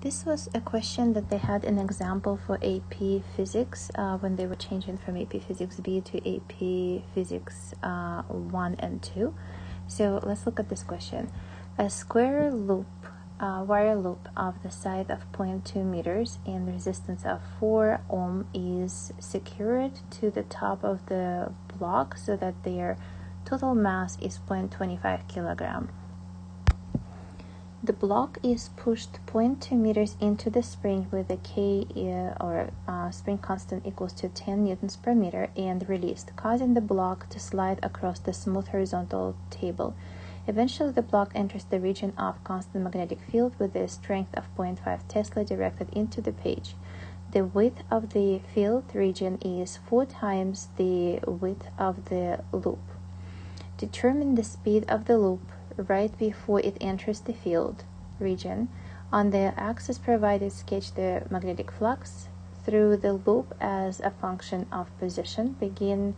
This was a question that they had an example for AP Physics when they were changing from AP Physics B to AP Physics 1 and 2. So let's look at this question. A square loop, wire loop of the side of 0.2 meters and resistance of 4 ohm is secured to the top of the block so that their total mass is 0.25 kilogram. The block is pushed 0.2 meters into the spring with a K spring constant equals to 10 newtons per meter and released, causing the block to slide across the smooth horizontal table. Eventually, the block enters the region of constant magnetic field with a strength of 0.5 Tesla directed into the page. The width of the field region is 4 times the width of the loop. Determine the speed of the loop right before it enters the field region. On the axis provided, sketch the magnetic flux through the loop as a function of position. Begin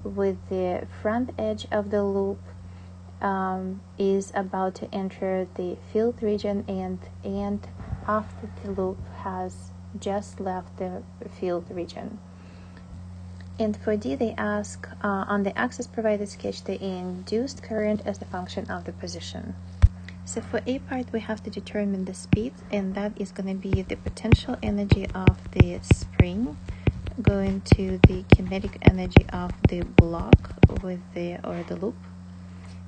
with the front edge of the loop is about to enter the field region and after the loop has just left the field region. And for D, they ask, on the axis provided, sketch the induced current as the function of the position. So for A part, we have to determine the speed, and that is going to be the potential energy of the spring going to the kinetic energy of the block with the loop.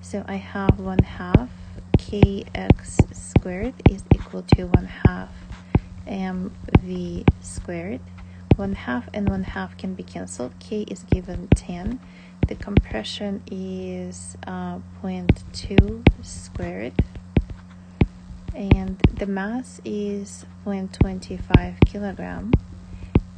So I have 1/2 kx squared is equal to 1/2 mv squared. 1/2 and 1/2 can be cancelled. K is given 10. The compression is 0.2 squared. And the mass is 0.25 kilogram.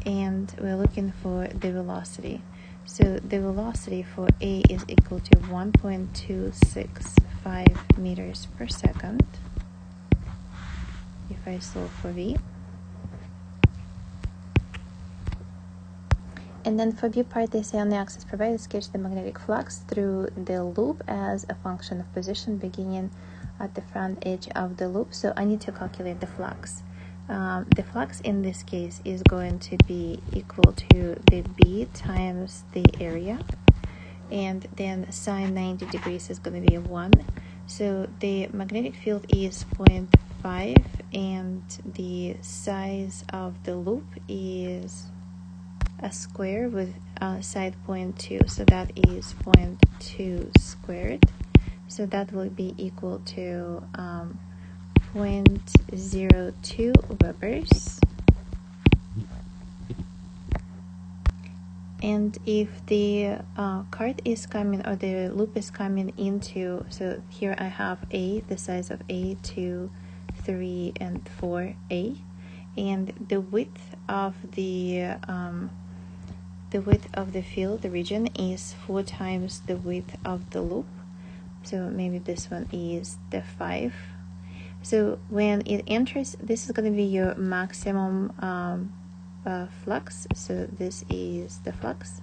And we're looking for the velocity. So the velocity for A is equal to 1.265 meters per second. If I solve for V. And then for B part, they say on the axis provided, sketch the magnetic flux through the loop as a function of position beginning at the front edge of the loop. So I need to calculate the flux. The flux in this case is going to be equal to the B times the area. And then sine 90 degrees is going to be 1. So the magnetic field is 0.5 and the size of the loop is a square with side 0.2, so that is 0.2 squared. So that will be equal to 0.02 Webers. And if the card is coming, or the loop is coming into, so here I have A, the size of A, 2, 3, and 4A, and the width of the field, the region, is 4 times the width of the loop. So maybe this one is the 5. So when it enters, this is going to be your maximum flux. So this is the flux,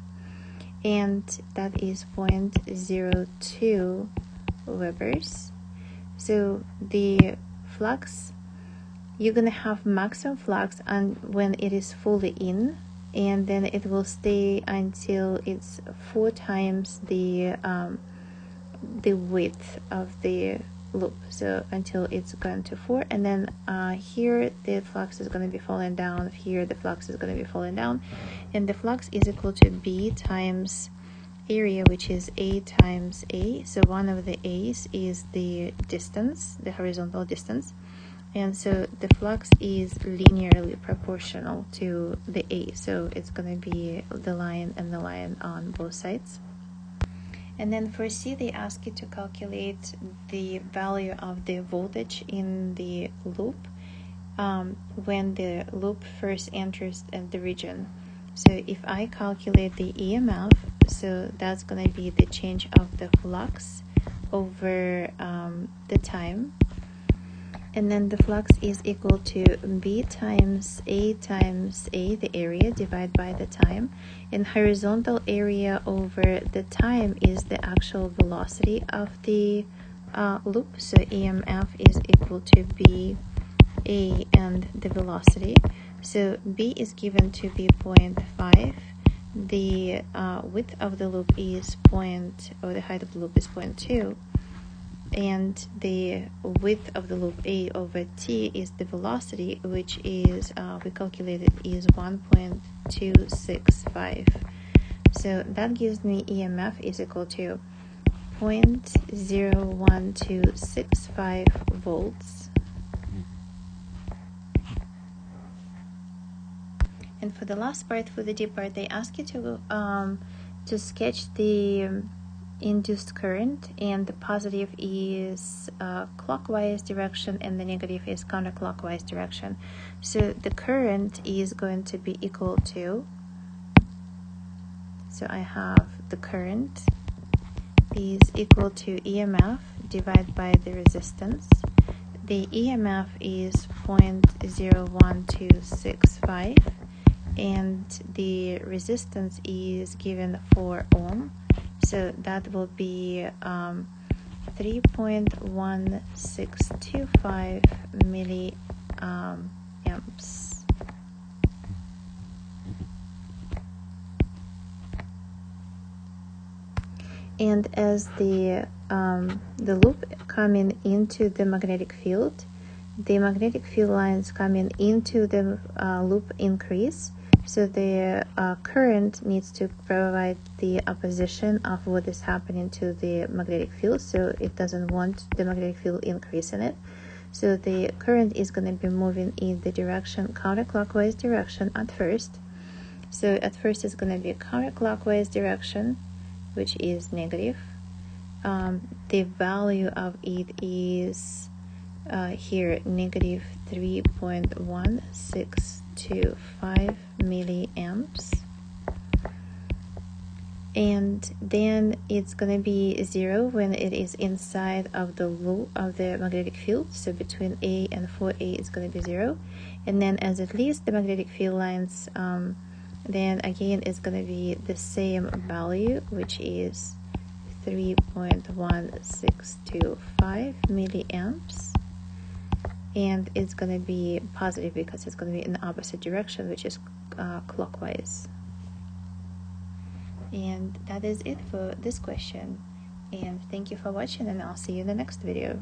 and that is 0.02 Webers. So the flux, you're going to have maximum flux when it is fully in, and then it will stay until it's 4 times the width of the loop, so until it's gone to 4, and then here the flux is going to be falling down, here the flux is going to be falling down, and the flux is equal to B times area, which is A times A. So one of the A's is the distance, the horizontal distance, and so the flux is linearly proportional to the A, so it's going to be the line and the line on both sides. And then for C, they ask you to calculate the value of the voltage in the loop when the loop first enters the region. So if I calculate the EMF, so that's going to be the change of the flux over the time. And then the flux is equal to B times A, the area, divided by the time. And horizontal area over the time is the actual velocity of the loop. So EMF is equal to B A and the velocity. So B is given to be 0.5. The width of the loop is the height of the loop is 0.2. And the width of the loop A over T is the velocity, which is, we calculated, is 1.265. So that gives me EMF is equal to 0.01265 volts. And for the last part, for the D part, they ask you to sketch the induced current, and the positive is clockwise direction and the negative is counterclockwise direction. So the current is going to be equal to, so I have the current is equal to EMF divided by the resistance. The EMF is 0.01265 and the resistance is given 4 ohm. So that will be 3.1625 milliamps. And as the loop coming into the magnetic field lines coming into the loop increase. So the current needs to provide the opposition of what is happening to the magnetic field. So it doesn't want the magnetic field increase in it. So the current is going to be moving in the direction, counterclockwise direction at first. So at first it's going to be counterclockwise direction, which is negative. The value of it is here negative 3.1625 milliamps, and then it's going to be 0 when it is inside of the loop of the magnetic field. So between A and 4A is going to be 0, and then as it leaves the magnetic field lines, then again it's going to be the same value, which is 3.1625 milliamps. And it's going to be positive because it's going to be in the opposite direction, which is clockwise. And that is it for this question. And thank you for watching, and I'll see you in the next video.